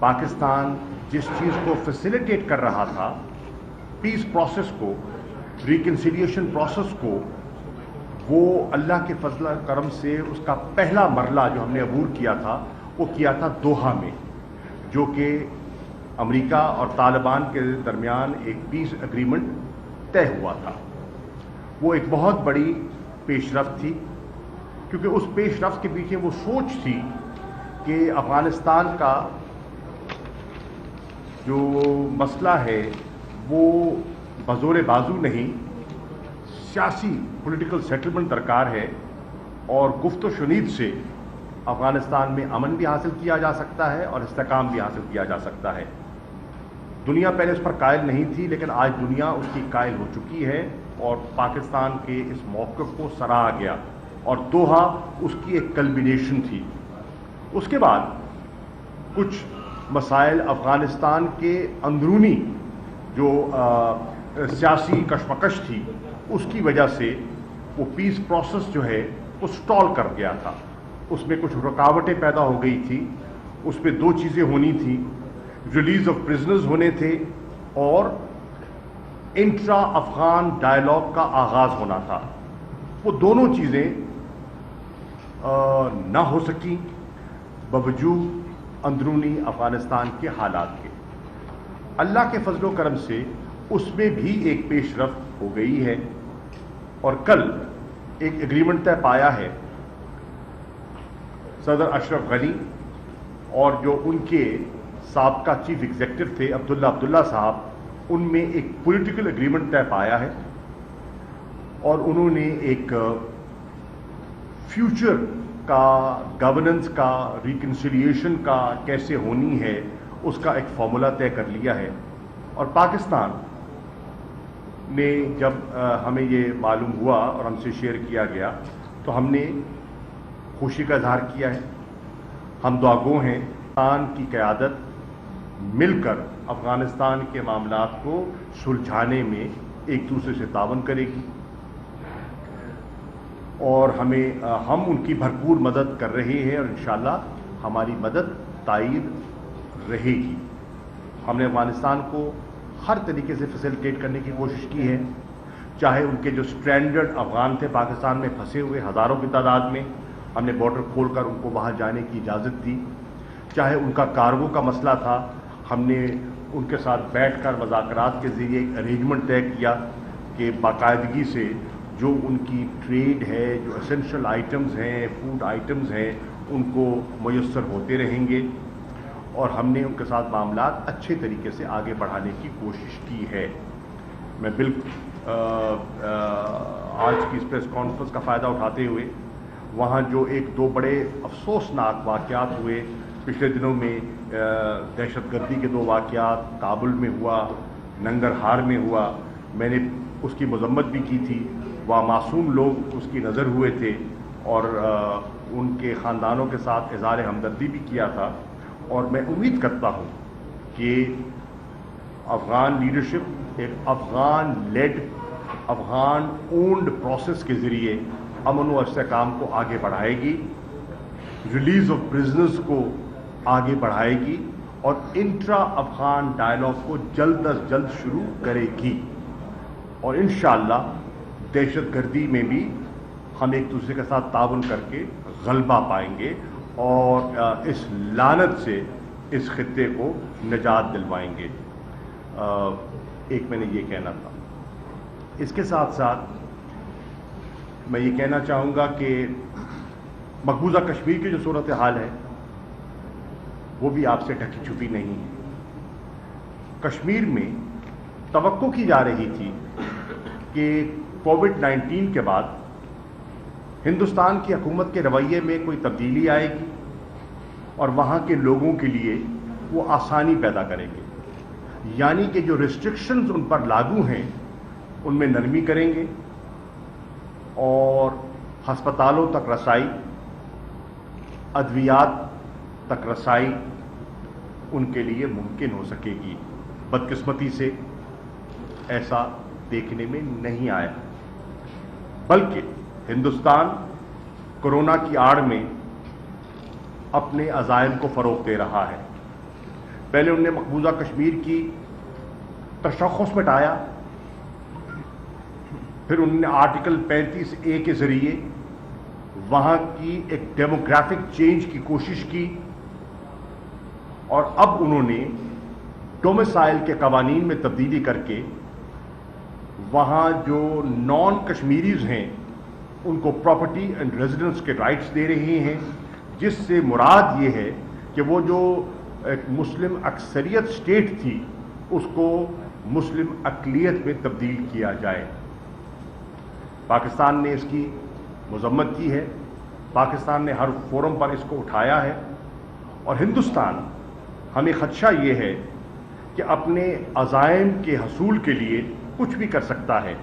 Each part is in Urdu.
پاکستان جس چیز کو فیسیلیٹیٹ کر رہا تھا، پیس پروسیس کو، ریکنسیلیشن پروسیس کو، وہ اللہ کے فضل و کرم سے اس کا پہلا مرحلہ جو ہم نے عبور کیا تھا وہ کیا تھا دوحہ میں، جو کہ امریکہ اور طالبان کے درمیان ایک پیس اگریمنٹ طے ہوا تھا۔ وہ ایک بہت بڑی پیش رفت تھی، کیونکہ اس پیش رفت کے پیچھے وہ سوچ تھی کہ افغانستان کا جو مسئلہ ہے وہ بزور بازو نہیں، سیاسی پولیٹیکل سیٹلمنٹ درکار ہے، اور گفت و شنید سے افغانستان میں امن بھی حاصل کیا جا سکتا ہے اور استحکام بھی حاصل کیا جا سکتا ہے۔ دنیا پہلے اس پر قائل نہیں تھی، لیکن آج دنیا اس کی قائل ہو چکی ہے، اور پاکستان کے اس موقف کو سراہا گیا، اور دوحہ اس کی ایک کلمینیشن تھی۔ اس کے بعد کچھ مسائل افغانستان کے اندرونی جو سیاسی کشمکش تھی، اس کی وجہ سے وہ پیس پروسیس جو ہے وہ سٹال کر گیا تھا، اس میں کچھ رکاوٹیں پیدا ہو گئی تھی۔ اس میں دو چیزیں ہونی تھیں، ریلیز آف پرزنرز ہونے تھے اور انٹرا افغان ڈائلاگ کا آغاز ہونا تھا۔ وہ دونوں چیزیں نہ ہو سکیں باوجود اندرونی افغانستان کے حالات کے۔ اللہ کے فضل و کرم سے اس میں بھی ایک پیش رفت ہو گئی ہے، اور کل ایک ایگریمنٹ طے پایا ہے صدر اشرف غنی اور جو ان کے سابقہ چیف ایگزیکٹو تھے عبداللہ صاحب، ان میں ایک پولیٹیکل ایگریمنٹ طے پایا ہے، اور انہوں نے ایک فیوچر کا گورننس کا، ریکنسیلیشن کا کیسے ہونی ہے اس کا ایک فارمولا طے کر لیا ہے۔ اور پاکستان نے جب ہمیں یہ معلوم ہوا اور ہم سے شیئر کیا گیا تو ہم نے خوشی کا اظہار کیا ہے۔ ہم دعاگو ہیں پاکستان کی قیادت مل کر افغانستان کے معاملات کو سلجھانے میں ایک دوسرے سے تعاون کرے گی، اور ہم ان کی بھرپور مدد کر رہے ہیں، اور انشاءاللہ ہماری مدد تائید رہے گی۔ ہم نے افغانستان کو ہر طریقے سے فیسیلیٹیٹ کرنے کی کوشش کی ہے، چاہے ان کے جو سٹرینڈڈ افغان تھے پاکستان میں پھنسے ہوئے ہزاروں کی تعداد میں، ہم نے بارڈر کھول کر ان کو وہاں جانے کی اجازت دی، چاہے ان کا کارگو کا مسئلہ تھا، ہم نے ان کے ساتھ بیٹھ کر مذاکرات کے ذریعے ایک ارینجمنٹ طے کیا کہ باقاعدگی سے جو ان کی ٹریڈ ہے، جو اسینشل آئٹمز ہیں، فوڈ آئٹمز ہیں، ان کو میسر ہوتے رہیں گے، اور ہم نے ان کے ساتھ معاملات اچھے طریقے سے آگے بڑھانے کی کوشش کی ہے۔ میں بالکل آج کی اس پریس کانفرنس کا فائدہ اٹھاتے ہوئے وہاں جو ایک دو بڑے افسوسناک واقعات ہوئے پچھلے دنوں میں، دہشت گردی کے دو واقعات کابل میں ہوا، ننگرہار میں ہوا، میں نے اس کی مذمت بھی کی تھی، وہاں معصوم لوگ اس کی نظر ہوئے تھے، اور ان کے خاندانوں کے ساتھ اظہار ہمدردی بھی کیا تھا، اور میں امید کرتا ہوں کہ افغان لیڈرشپ ایک Afghan lead, Afghan owned process کے ذریعے امن و استحکام کو آگے بڑھائے گی، ریلیز آف پرزنرز کو آگے بڑھائے گی، اور انٹرا افغان ڈائلاگ کو جلد از جلد شروع کرے گی، اور انشاءاللہ دہشت گردی میں بھی ہم ایک دوسرے کے ساتھ تعاون کر کے غلبہ پائیں گے، اور اس لعنت سے اس خطے کو نجات دلوائیں گے۔ ایک میں نے یہ کہنا تھا۔ اس کے ساتھ ساتھ میں یہ کہنا چاہوں گا کہ مقبوضہ کشمیر کی جو صورتحال ہے وہ بھی آپ سے ڈھکی چھپی نہیں ہے۔ کشمیر میں توقع کی جا رہی تھی کہ کووڈ-19 کے بعد ہندوستان کی حکومت کے رویے میں کوئی تبدیلی آئے گی، اور وہاں کے لوگوں کے لیے وہ آسانی پیدا کریں گے، یعنی کہ جو ریسٹرکشنز ان پر لاگو ہیں ان میں نرمی کریں گے، اور ہسپتالوں تک رسائی، ادویات تک رسائی ان کے لیے ممکن ہو سکے گی۔ بدقسمتی سے ایسا دیکھنے میں نہیں آیا، بلکہ ہندوستان کورونا کی آڑ میں اپنے عزائم کو فروغ دے رہا ہے۔ پہلے انہوں نے مقبوضہ کشمیر کی تشخص مٹایا، پھر انہوں نے آرٹیکل 35A کے ذریعے وہاں کی ایک ڈیموگرافک چینج کی کوشش کی، اور اب انہوں نے ڈومیسائل کے قوانین میں تبدیلی کر کے وہاں جو نان کشمیریز ہیں ان کو پراپرٹی اینڈ ریزیڈنس کے رائٹس دے رہے ہیں، جس سے مراد یہ ہے کہ وہ جو ایک مسلم اکثریت اسٹیٹ تھی اس کو مسلم اقلیت میں تبدیل کیا جائے۔ پاکستان نے اس کی مذمت کی ہے، پاکستان نے ہر فورم پر اس کو اٹھایا ہے، اور ہندوستان ہمیں خدشہ یہ ہے کہ اپنے عزائم کے حصول کے لیے کچھ بھی کر سکتا ہے،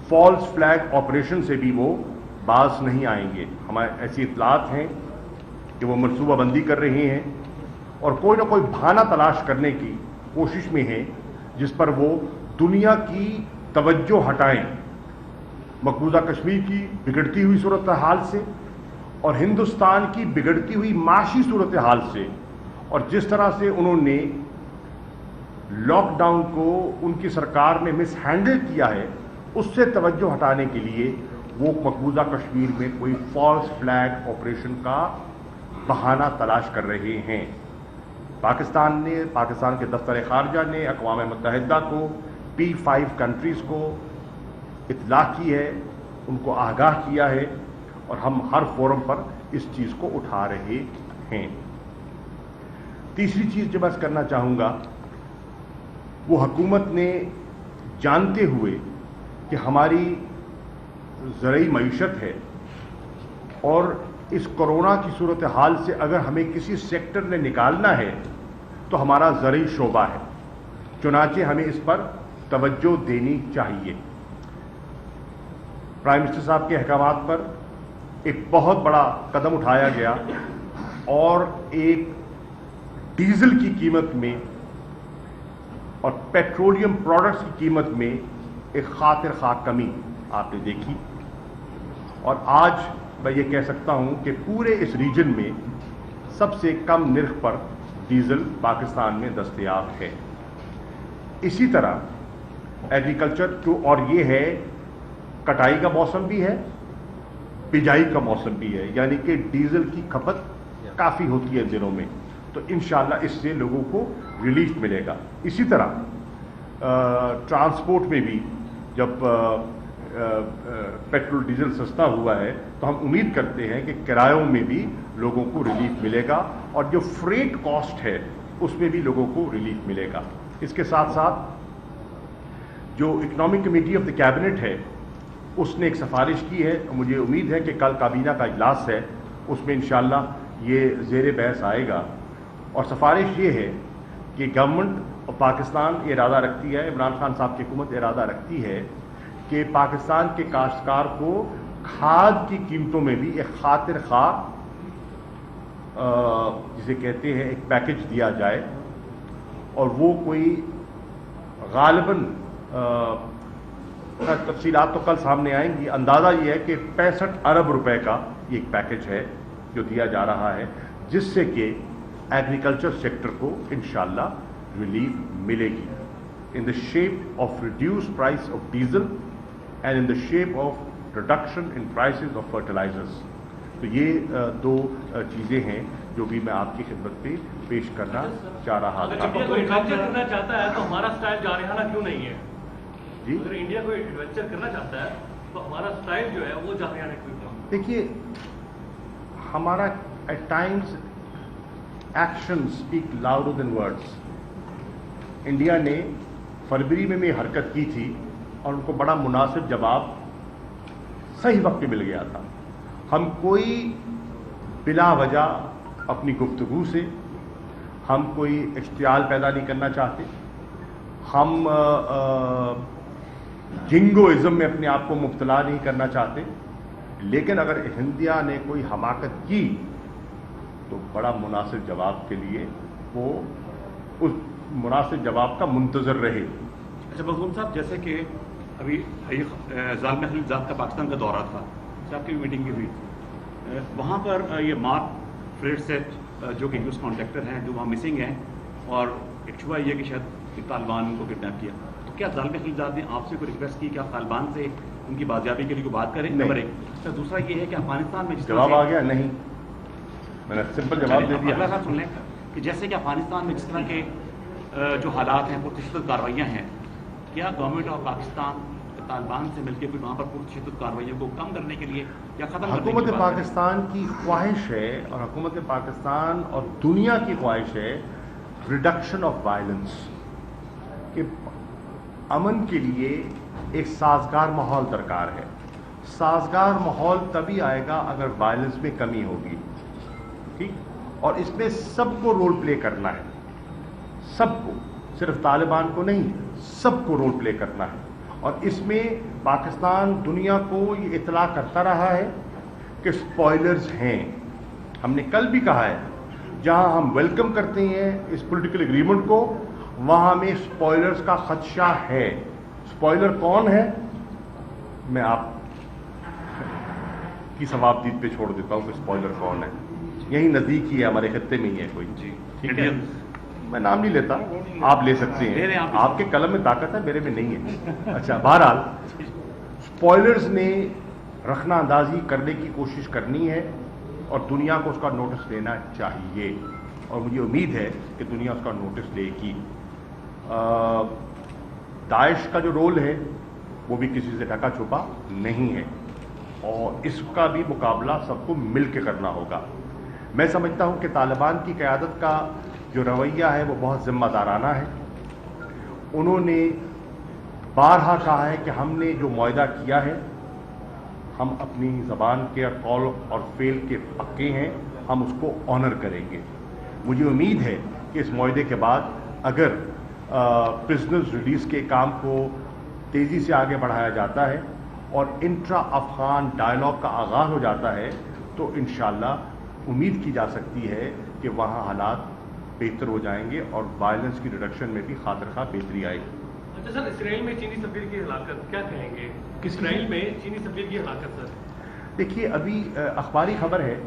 فالس فلیگ آپریشن سے بھی وہ باز نہیں آئیں گے۔ ہمارے ایسی اطلاعات ہیں کہ وہ منصوبہ بندی کر رہے ہیں اور کوئی نہ کوئی بہانہ تلاش کرنے کی کوشش میں ہیں جس پر وہ دنیا کی توجہ ہٹائیں مقبوضہ کشمیر کی بگڑتی ہوئی صورتحال سے اور ہندوستان کی بگڑتی ہوئی معاشی صورتحال سے، اور جس طرح سے انہوں نے لاک ڈاؤن کو ان کی سرکار نے مس ہینڈل کیا ہے، اس سے توجہ ہٹانے کے لیے وہ مقبوضہ کشمیر میں کوئی فالس فلیگ آپریشن کا بہانہ تلاش کر رہے ہیں۔ پاکستان کے دفتر خارجہ نے اقوام متحدہ کو P5 کنٹریز کو اطلاع کی ہے، ان کو آگاہ کیا ہے، اور ہم ہر فورم پر اس چیز کو اٹھا رہے ہیں۔ تیسری چیز جو میں کرنا چاہوں گا، وہ حکومت نے جانتے ہوئے کہ ہماری زرعی معیشت ہے اور اس کورونا کی صورتحال سے اگر ہمیں کسی سیکٹر نے نکالنا ہے تو ہمارا زرعی شعبہ ہے، چنانچہ ہمیں اس پر توجہ دینی چاہیے۔ پرائم منسٹر صاحب کے احکامات پر ایک بہت بڑا قدم اٹھایا گیا اور ایک ڈیزل کی قیمت میں اور پیٹرولیم پروڈکٹس کی قیمت میں ایک خاطر خواہ کمی آپ نے دیکھی، اور آج میں یہ کہہ سکتا ہوں کہ پورے اس ریجن میں سب سے کم نرخ پر ڈیزل پاکستان میں دستیاب ہے۔ اسی طرح ایگریکلچر کو، اور یہ ہے کٹائی کا موسم بھی ہے، بجائی کا موسم بھی ہے، یعنی کہ ڈیزل کی کھپت کافی ہوتی ہے دنوں میں، تو انشاءاللہ اس سے لوگوں کو ریلیف ملے گا۔ اسی طرح ٹرانسپورٹ میں بھی جب پیٹرول ڈیزل سستا ہوا ہے تو ہم امید کرتے ہیں کہ کرایوں میں بھی لوگوں کو ریلیف ملے گا، اور جو فریٹ کاسٹ ہے اس میں بھی لوگوں کو ریلیف ملے گا۔ اس کے ساتھ ساتھ جو economic committee of the cabinet ہے اس نے ایک سفارش کی ہے، مجھے امید ہے کہ کل کابینہ کا اجلاس ہے، اس میں انشاءاللہ یہ زیر بحث آئے گا، اور سفارش یہ ہے کہ گورنمنٹ پاکستان یہ ارادہ رکھتی ہے، عمران خان صاحب کی حکومت ارادہ رکھتی ہے کہ پاکستان کے کاشتکار کو کھاد کی قیمتوں میں بھی ایک خاطر خواہ جسے کہتے ہیں ایک پیکج دیا جائے، اور وہ کوئی غالباً تفصیلات تو کل سامنے آئیں گی، اندازہ یہ ہے کہ 65 ارب روپے کا یہ ایک پیکج ہے جو دیا جا رہا ہے، جس سے کہ ایگریکلچر سیکٹر کو انشاءاللہ ریلیف ملے گی in the shape of reduced price of diesel and in the shape of reduction in prices of fertilizers۔ تو یہ دو چیزیں ہیں جو بھی میں آپ کی خدمت پہ پیش کرنا چاہ رہا تھا۔ اگر انڈیا کو ایڈونچر کرنا چاہتا ہے تو ہمارا سٹائل جارحانہ کیوں نہیں ہے؟ جی، اگر انڈیا کو ایڈونچر کرنا چاہتا ہے تو ہمارا سٹائل جو ہے وہ جارحانہ کیوں نہیں؟ دیکھیے، ہمارا at times action speak louder than words. India نے فروری میں حرکت کی تھی اور ان کو بڑا مناسب جواب صحیح وقت پہ مل گیا تھا۔ ہم کوئی بلا وجہ اپنی گفتگو سے ہم کوئی اشتعال پیدا نہیں کرنا چاہتے، ہم جنگوازم میں اپنے آپ کو مبتلا نہیں کرنا چاہتے، لیکن اگر انڈیا نے کوئی حماقت کی تو بڑا مناسب جواب کے لیے وہ اس مناسب جواب کا منتظر رہے۔ اچھا مخدوم صاحب، جیسے کہ ابھی ظالم خلیلزاد کا پاکستان کا دورہ تھا، آپ کی میٹنگ بھی ہوئی، وہاں پر یہ مارک فریڈ سے جو کہ یوز کانٹریکٹر ہیں جو وہاں مسنگ ہیں، اور ایک شبہ یہ کہ شاید طالبان کو کڈنیپ کیا، تو کیا زلمے خلیلزاد نے آپ سے کوئی ریکویسٹ کی کہ آپ طالبان سے ان کی بازیابی کے لیے کوئی بات کریں؟ نمبر 1۔ اچھا، دوسرا یہ ہے کہ افغانستان میں جواب آ گیا نہیں، میں نے سمپل جواب دے دیا۔ اگلا سن لیں کہ جیسے کہ افغانستان میں جس طرح کے جو حالات ہیں پرتشدد کارروائیاں ہیں، کیا گورنمنٹ آف پاکستان طالبان سے مل کے کوئی وہاں پر پرتشدد کارروائیوں کو کم کرنے کے لیے یا ختم کرنے کے لیے حکومت پاکستان کی خواہش ہے اور حکومت پاکستان اور دنیا کی خواہش ہے ریڈکشن آف وائلنس، کہ امن کے لیے ایک سازگار ماحول درکار ہے۔ سازگار ماحول تبھی آئے گا اگر وائلنس میں کمی ہوگی، ٹھیک؟ اور اس میں سب کو رول پلے کرنا ہے، سب کو، صرف طالبان کو نہیں، سب کو رول پلے کرنا ہے۔ اور اس میں پاکستان دنیا کو یہ اطلاع کرتا رہا ہے کہ سپوائلرز ہیں۔ ہم نے کل بھی کہا ہے جہاں ہم ویلکم کرتے ہیں اس پولیٹیکل اگریمنٹ کو، وہاں میں سپوائلرز کا خدشہ ہے۔ سپوائلر کون ہے میں آپ کی ثوابدید پہ چھوڑ دیتا ہوں کہ سپوائلر کون ہے۔ یہی نزدیک ہی ہے، ہمارے خطے میں ہی ہے کوئی، ٹھیک ہے؟ میں نام نہیں لیتا، آپ لے سکتے ہیں، آپ کے قلم میں طاقت ہے، میرے میں نہیں ہے۔ اچھا، بہرحال سپوائلرز نے رخنہ اندازی کرنے کی کوشش کرنی ہے اور دنیا کو اس کا نوٹس لینا چاہیے، اور مجھے امید ہے کہ دنیا اس کا نوٹس لے گی۔ داعش کا جو رول ہے وہ بھی کسی سے ڈھکا چھپا نہیں ہے، اور اس کا بھی مقابلہ سب کو مل کے کرنا ہوگا۔ میں سمجھتا ہوں کہ طالبان کی قیادت کا جو رویہ ہے وہ بہت ذمہ دارانہ ہے۔ انہوں نے بارہا کہا ہے کہ ہم نے جو معاہدہ کیا ہے، ہم اپنی زبان کے قول اور فعل کے پکے ہیں، ہم اس کو آنر کریں گے۔ مجھے امید ہے کہ اس معاہدے کے بعد اگر پرزنرز ریلیز کے کام کو تیزی سے آگے بڑھایا جاتا ہے اور انٹرا افغان ڈائلاگ کا آغاز ہو جاتا ہے تو انشاءاللہ امید کی جا سکتی ہے کہ وہاں حالات بہتر ہو جائیں گے اور وائلنس کی ریڈکشن میں بھی خاطر خواہ بہتری آئے گی۔ اچھا سر، اسرائیل میں چینی سفیر کی ہلاکت کیا کہیں گے؟ اسرائیل میں چینی سفیر کی ہلاکت سر، دیکھیے ابھی اخباری خبر ہے،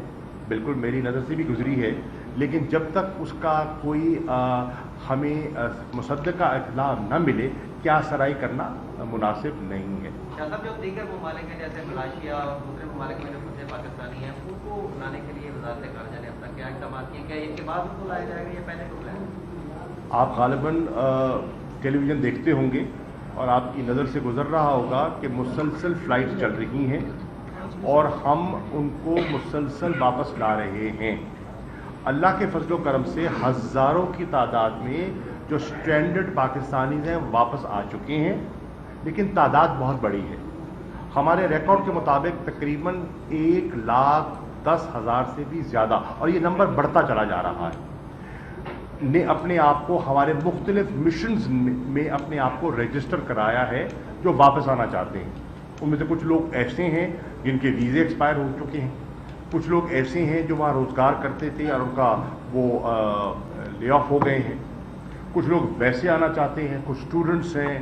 بالکل میری نظر سے بھی گزری ہے، لیکن جب تک اس کا کوئی ہمیں مصدقہ اطلاع نہ ملے کیا سرائی کرنا مناسب نہیں ہے۔ صاحب، جو دیگر ممالک ہیں جیسے ملائیشیا اور دوسرے ممالک میں جو پھنسے پاکستانی ہیں، ان کو لانے کے لیے وزارت خارجہ نے اب تک کیا اقدامات کیے؟ کیا ان کے بعد ان کو لایا جائے گا یا پہلے کو بلایا جائے گا؟ آپ غالباً ٹیلی ویژن دیکھتے ہوں گے اور آپ کی نظر سے گزر رہا ہوگا کہ مسلسل فلائٹ چل رہی ہیں اور ہم ان کو مسلسل واپس لا رہے ہیں۔ اللہ کے فضل و کرم سے ہزاروں کی تعداد میں جو سٹرینڈڈ پاکستانیز ہیں واپس آ چکے ہیں، لیکن تعداد بہت بڑی ہے۔ ہمارے ریکارڈ کے مطابق تقریباً 1,10,000 سے بھی زیادہ، اور یہ نمبر بڑھتا چلا جا رہا ہے، نے اپنے آپ کو ہمارے مختلف مشنز میں اپنے آپ کو رجسٹر کرایا ہے جو واپس آنا چاہتے ہیں۔ ان میں سے کچھ لوگ ایسے ہیں جن کے ویزے ایکسپائر ہو چکے ہیں، کچھ لوگ ایسے ہیں جو وہاں روزگار کرتے تھے اور ان کا وہ لے آف ہو گئے ہیں، کچھ لوگ ویسے آنا چاہتے ہیں، کچھ اسٹوڈنٹس ہیں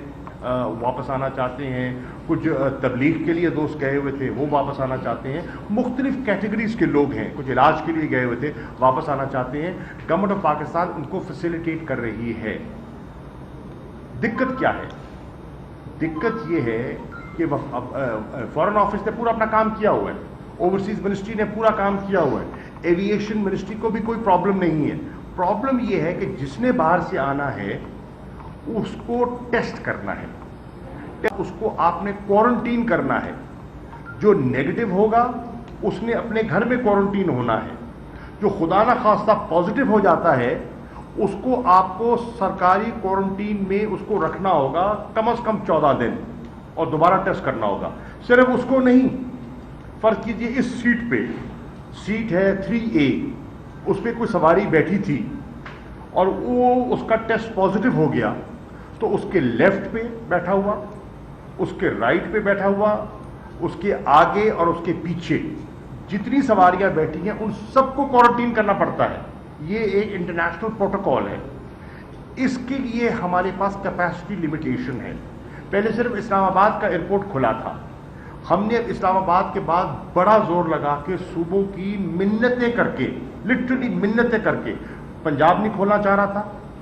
واپس آنا چاہتے ہیں، کچھ تبلیغ کے لیے دوست گئے ہوئے تھے وہ واپس آنا چاہتے ہیں، مختلف کیٹیگریز کے لوگ ہیں، کچھ علاج کے لیے گئے ہوئے تھے واپس آنا چاہتے ہیں۔ گورنمنٹ آف پاکستان ان کو فیسیلیٹیٹ کر رہی ہے۔ دقت کیا ہے؟ دقت یہ ہے کہ فارن آفس نے پورا اپنا کام کیا ہوا ہے، اوورسیز منسٹری نے پورا کام کیا ہوا ہے، ایویشن منسٹری کو بھی کوئی پرابلم نہیں ہے۔ پرابلم یہ ہے کہ جس نے باہر سے آنا ہے اس کو ٹیسٹ کرنا ہے، اس کو آپ نے کوارنٹین کرنا ہے۔ جو نیگیٹو ہوگا اس نے اپنے گھر میں کوارنٹین ہونا ہے، جو خدا نہ خواستہ پازیٹو ہو جاتا ہے اس کو آپ کو سرکاری کوارنٹین میں اس کو رکھنا ہوگا کم از کم 14 دن اور دوبارہ ٹیسٹ کرنا ہوگا۔ صرف اس کو نہیں، فرض کیجئے اس سیٹ پہ، سیٹ ہے 3A، اس پہ کوئی سواری بیٹھی تھی اور وہ اس کا ٹیسٹ پازیٹو ہو گیا تو اس کے لیفٹ پہ بیٹھا ہوا، اس کے رائٹ پہ بیٹھا ہوا، اس کے آگے اور اس کے پیچھے جتنی سواریاں بیٹھی ہیں ان سب کو کوارنٹین کرنا پڑتا ہے۔ یہ ایک انٹرنیشنل پروٹوکول ہے۔ اس کے لیے ہمارے پاس کیپیسٹی لمیٹیشن ہے۔ پہلے صرف اسلام آباد کا ایئرپورٹ کھلا تھا، ہم نے اسلام آباد کے بعد بڑا زور لگا کے صوبوں کی منتیں کر کے، لٹرلی منتیں کر کے، پنجاب نہیں کھولنا چاہ رہا تھا،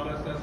RSS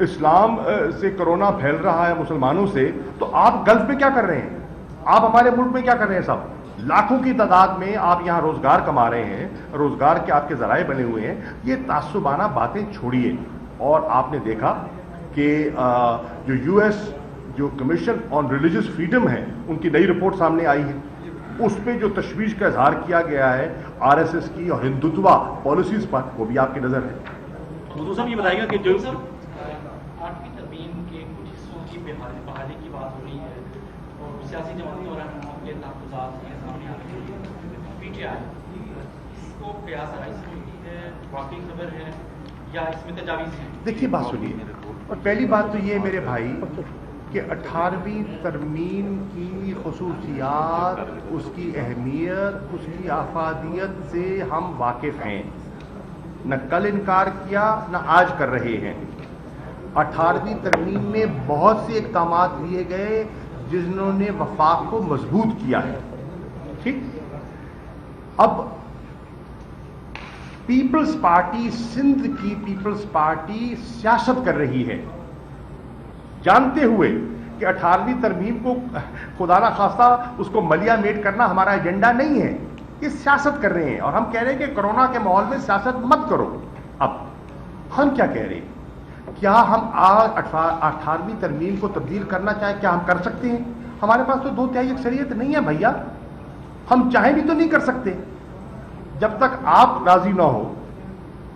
اسلام سے کورونا پھیل رہا ہے مسلمانوں سے، تو آپ گلف میں کیا کر رہے ہیں؟ آپ ہمارے ملک میں کیا کر رہے ہیں؟ صاحب لاکھوں کی تعداد میں آپ یہاں روزگار کما رہے ہیں، روزگار کے آپ کے ذرائع بنے ہوئے ہیں. یہ تعصبانہ باتیں چھوڑیے. اور آپ نے دیکھا کہ جو یو ایس جو کمیشن آن ریلیجس فریڈم ہے، ان کی نئی رپورٹ سامنے آئی ہے، اس پہ جو تشویش کا اظہار کیا گیا ہے آر ایس ایس کی اور ہندوتوا پالیسیز پر، وہ بھی آپ کی نظر ہے. مودود صاحب یہ بتائیے گا کہ جو 8ویں ترمیم کے کچھ حصوں کی بحالی کی بات ہو رہی ہے اور سیاسی جماعتوں اور کے تحفظات کے سامنے آ رہے ہیں، پی ٹی آئی اس کو قیاس آرائی سمجھتی ہے، واقعی خبر ہے یا اس میں تجاویز ہیں؟ دیکھیے بات سنیے، اور پہلی بات تو یہ میرے بھائی کہ 18ویں ترمیم کی خصوصیات، اس کی اہمیت، اس کی افادیت سے ہم واقف ہیں. نہ کل انکار کیا نہ آج کر رہے ہیں. 18ویں ترمیم میں بہت سے اقدامات لیے گئے جنہوں نے وفاق کو مضبوط کیا ہے. ٹھیک. اب پیپلز پارٹی، سندھ کی پیپلز پارٹی سیاست کر رہی ہے جانتے ہوئے کہ 18ویں ترمیم کو خدا نہ خواستہ اس کو ملیا میٹ کرنا ہمارا ایجنڈا نہیں ہے. یہ سیاست کر رہے ہیں اور ہم کہہ رہے ہیں کہ کورونا کے ماحول میں سیاست مت کرو. اب ہم کیا کہہ رہے ہیں؟ کیا ہم آج 18ویں ترمیم کو تبدیل کرنا چاہیں؟ کیا ہم کر سکتے ہیں؟ ہمارے پاس تو 2/3 اکثریت نہیں ہے بھیا. ہم چاہیں بھی تو نہیں کر سکتے. جب تک آپ راضی نہ ہو،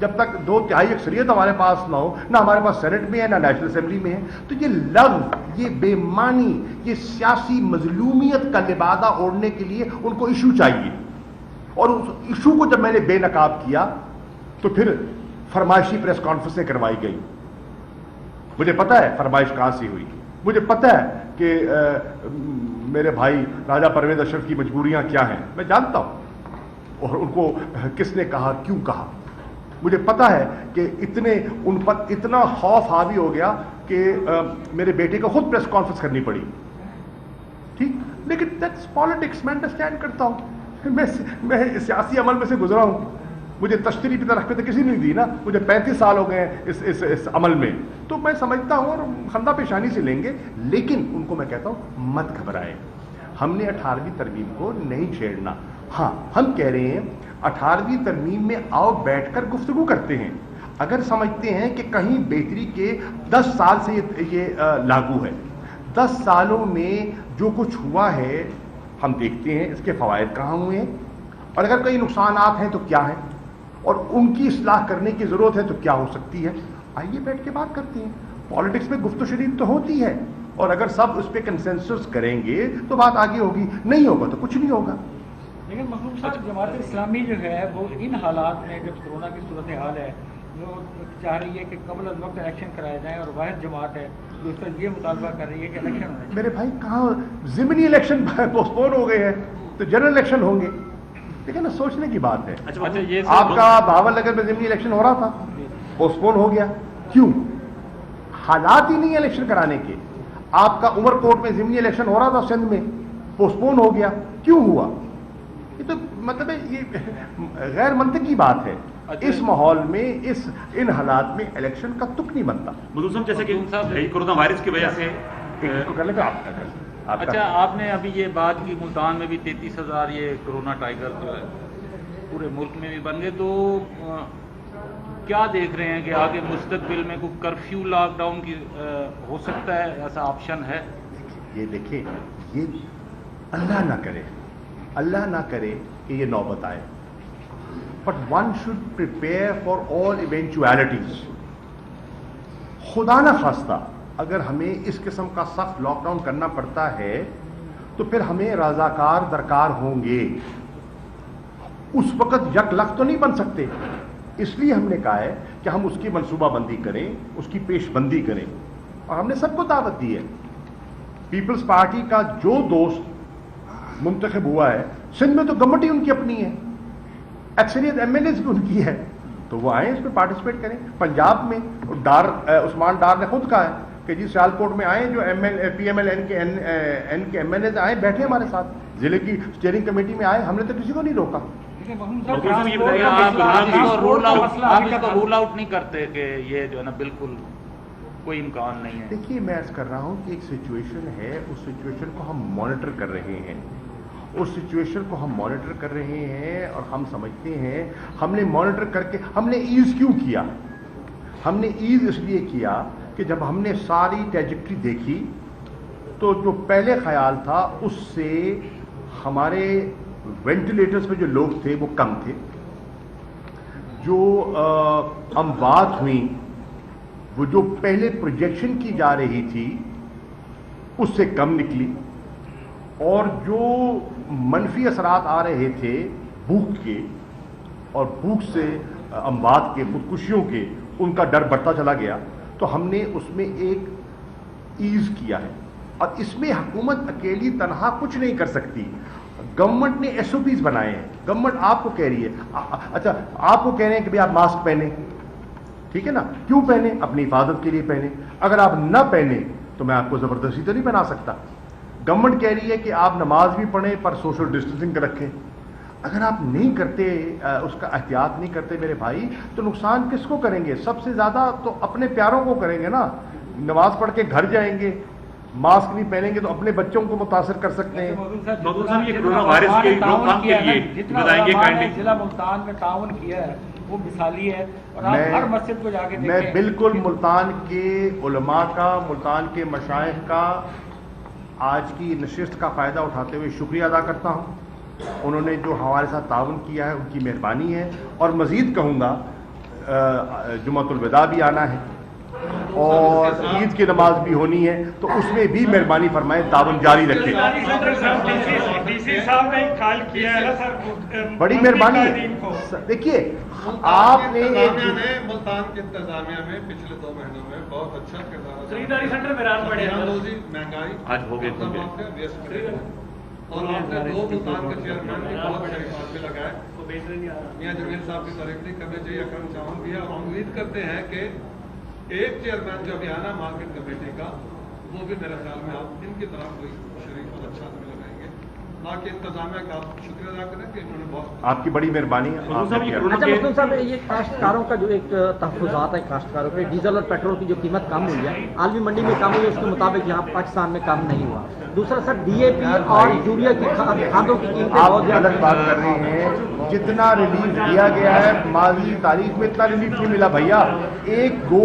جب تک 2/3 اکثریت ہمارے پاس نہ ہو، نہ ہمارے پاس سینٹ میں ہے نہ نیشنل اسمبلی میں ہے، تو یہ لفظ، یہ بے معنی، یہ سیاسی مظلومیت کا لبادہ اوڑھنے کے لیے ان کو ایشو چاہیے. اور اس ایشو کو جب میں نے بے نقاب کیا تو پھر فرمائشی پریس کانفرنسیں کروائی گئی. مجھے پتا ہے فرمائش کہاں سے ہوئی، مجھے پتا ہے کہ میرے بھائی راجہ پرویز اشرف کی مجبوریاں کیا ہیں، میں جانتا ہوں، اور ان کو کس نے کہا، کیوں کہا. مجھے پتا ہے کہ ان پر اتنا خوف حاوی ہو گیا کہ میرے بیٹے کو خود پریس کانفرنس کرنی پڑی. ٹھیک. لیکن دیٹس پالیٹکس، میں انڈرسٹینڈ کرتا ہوں. میں سیاسی عمل میں سے گزرا ہوں. مجھے تشتری پہ رکھ پہ تو کسی نے نہیں دی نا. مجھے 35 سال ہو گئے ہیں اس عمل میں، تو میں سمجھتا ہوں اور خندہ پیشانی سے لیں گے. لیکن ان کو میں کہتا ہوں مت گھبرائیں. ہم نے 18ویں ترمیم کو نہیں چھیڑنا. ہاں ہم کہہ رہے ہیں 18ویں ترمیم میں آؤ بیٹھ کر گفتگو کرتے ہیں. اگر سمجھتے ہیں کہ کہیں بہتری کے 10 سال سے یہ لاگو ہے، 10 سالوں میں جو کچھ ہوا ہے ہم دیکھتے ہیں اس کے فوائد کہاں ہوئے ہیں، اور اگر کئی نقصانات ہیں تو کیا ہیں، اور ان کی اصلاح کرنے کی ضرورت ہے تو کیا ہو سکتی ہے. آئیے بیٹھ کے بات کرتے ہیں. پالیٹکس میں گفت و شنید تو ہوتی ہے، اور اگر سب اس پہ کنسنسس کریں گے تو بات آگے ہوگی. نہیں ہوگا تو کچھ نہیں ہوگا. لیکن مخلوق صاحب، جماعت اسلامی جو ہے وہ ان حالات میں جب کورونا کی صورتحال ہے، وہ چاہ رہی ہے کہ قبل از وقت الیکشن کرائے جائیں، اور واحد جماعت ہے جو اس کا یہ مطالبہ کر رہی ہے کہ الیکشن ہونے چاہیے. میرے بھائی کہاں ضمنی الیکشن پوسٹپون ہو گئے ہیں تو جنرل الیکشن ہوں گے. لیکن سوچنے کی بات ہے. اچھا یہ آپ کا بہاول نگر میں ضمنی الیکشن ہو رہا تھا، پوسٹپون ہو گیا. کیوں؟ حالات ہی نہیں ہے الیکشن کرانے کے. آپ کا عمر کوٹ میں ضمنی الیکشن ہو رہا تھا سندھ میں، پوسٹپون ہو گیا. کیوں ہوا؟ یہ تو مطلب ہے یہ غیر منطقی بات ہے. اس ماحول میں ان حالات میں الیکشن کا تک نہیں بنتا. مودود صاحب جیسے کہ کورونا وائرس کی وجہ سے اچھا، آپ نے ابھی یہ بات کی ملتان میں بھی 33,000 یہ کرونا ٹائیگر جو ہے پورے ملک میں بھی بن گئے، تو کیا دیکھ رہے ہیں کہ آگے مستقبل میں کوئی کرفیو لاک ڈاؤن کی ہو سکتا ہے؟ ایسا آپشن ہے؟ یہ دیکھیں، یہ اللہ نہ کرے کہ یہ نوبت آئے. But one should prepare for all eventualities. خدا نہ خواستہ اگر ہمیں اس قسم کا سخت لاک ڈاؤن کرنا پڑتا ہے تو پھر ہمیں رضاکار درکار ہوں گے. اس وقت یک لخت تو نہیں بن سکتے. اس لیے ہم نے کہا ہے کہ ہم اس کی منصوبہ بندی کریں، اس کی پیش بندی کریں، اور ہم نے سب کو دعوت دی ہے. پیپلز پارٹی کا جو دوست منتخب ہوا ہے، سندھ میں تو گورنمنٹ ہی ان کی اپنی ہے، اکثریت ایم ایل ایز بھی ان کی ہے، تو وہ آئیں اس میں پارٹیسپیٹ کریں. پنجاب میں عثمان ڈار نے خود کہا ہے کہ جی سیالکوٹ میں آئیں، جو پی ایم ایل این کے ایم ایل ایز آئیں، بیٹھے ہمارے ساتھ، ضلع کی اسٹیئرنگ کمیٹی میں آئے. ہم نے تو کسی کو نہیں روکا. آپ اس کو رول آؤٹ نہیں کرتے کہ یہ جو ہے نا بالکل کوئی امکان نہیں ہے؟ دیکھیے میں عرض کر رہا ہوں کہ ایک سچویشن ہے، اس سچویشن کو ہم مانیٹر کر رہے ہیں، اس سچویشن کو ہم مانیٹر کر رہے ہیں اور ہم سمجھتے ہیں ہم نے مانیٹر کر کے ہم نے ایز کیوں کیا؟ ہم نے ایز اس لیے کیا کہ جب ہم نے ساری ٹریجیکٹری دیکھی تو جو پہلے خیال تھا اس سے ہمارے وینٹیلیٹرز پہ جو لوگ تھے وہ کم تھے، جو اموات ہوئیں وہ جو پہلے پروجیکشن کی جا رہی تھی اس سے کم نکلی، اور جو منفی اثرات آ رہے تھے بھوک کے اور بھوک سے اموات کے، خودکشیوں کے، ان کا ڈر بڑھتا چلا گیا، تو ہم نے اس میں ایک ایز کیا ہے۔ اور اس میں حکومت اکیلی تنہا کچھ نہیں کر سکتی، گورنمنٹ نے ایس او پیز بنائے ہیں، گورنمنٹ آپ کو کہہ رہی ہے، اچھا آپ کو کہہ رہے ہیں کہ آپ ماسک پہنیں، ٹھیک ہے نا، کیوں پہنیں؟ اپنی حفاظت کے لیے پہنیں، اگر آپ نہ پہنیں تو میں آپ کو زبردستی تو نہیں پہنا سکتا۔ گورنمنٹ کہہ رہی ہے کہ آپ نماز بھی پڑھیں پر سوشل ڈسٹینسنگ رکھیں، اگر آپ نہیں کرتے، اس کا احتیاط نہیں کرتے میرے بھائی، تو نقصان کس کو کریں گے؟ سب سے زیادہ تو اپنے پیاروں کو کریں گے نا۔ نماز پڑھ کے گھر جائیں گے، ماسک نہیں پہنیں گے تو اپنے بچوں کو متاثر کر سکتے ہیں۔ مودود صاحب یہ کورونا وائرس کے روک تھام کے لیے بتائیں گے کائنڈلی۔ ضلع ملتان میں تعاون کیا ہے وہ مثالی ہے، اور آپ ہر مسجد کو جا کے دیکھیں۔ میں بالکل ملتان کے علماء کا، ملتان کے مشائخ کا آج کی نشست کا فائدہ اٹھاتے ہوئے شکریہ ادا کرتا ہوں۔ انہوں نے جو ہمارے ساتھ تعاون کیا ہے ان کی مہربانی ہے، اور مزید کہوں گا جمعۃ الوداع بھی آنا ہے اور عید کی نماز بھی ہونی ہے، تو اس میں بھی مہربانی فرمائیں، تعاون جاری رکھیں۔ ڈی سی صاحب نے خیال کیا ہے نا سر، بڑی مہربانی ہے۔ دیکھیے آپ نے ملتان کی انتظامیہ میں پچھلے 2 مہینوں میں بہت اچھا کردار خریداری سینٹر میں راز پڑے ہیں، روزی مہنگائی آج ہو گئے اور آپ نے 2 ملتان کے چیئرمین بھی بہت شریف آدمی لگائے، وہ بیچ رہے نہیں آ رہا۔ میاں جمیل صاحب کی تعریف نہیں کرنی چاہیے، اکرم چاول بھی ہے، اور امید کرتے ہیں کہ ایک چیئرمین جو ابھی آنا مارکیٹ کمیٹی کا، وہ بھی میرے خیال میں آپ ان کی طرف کوئی شریف اور اچھا آدمی لگائیں گے۔ باقی انتظامیہ کا آپ شکریہ ادا کریں کہ انہوں نے بہت آپ کی بڑی مہربانی ہے۔ صاحب یہ کورونا اچھا کے مسلم صاحب، یہ کاشتکاروں کا جو ایک تحفظات ہے، کاشتکاروں کے ڈیزل اور پیٹرول کی جو قیمت کم ہوئی ہے، عالمی منڈی میں کم ہوئی ہے، اس کے مطابق یہاں پاکستان میں کم نہیں ہوا۔ دوسرا سر ڈی اے پی اور یوریا کی کھادوں کی قیمتیں آپ بہت غلط بات کر رہے ہیں، جتنا ریلیف دیا گیا ہے ماضی تاریخ میں اتنا ریلیف نہیں ملا بھیا۔ ایک گو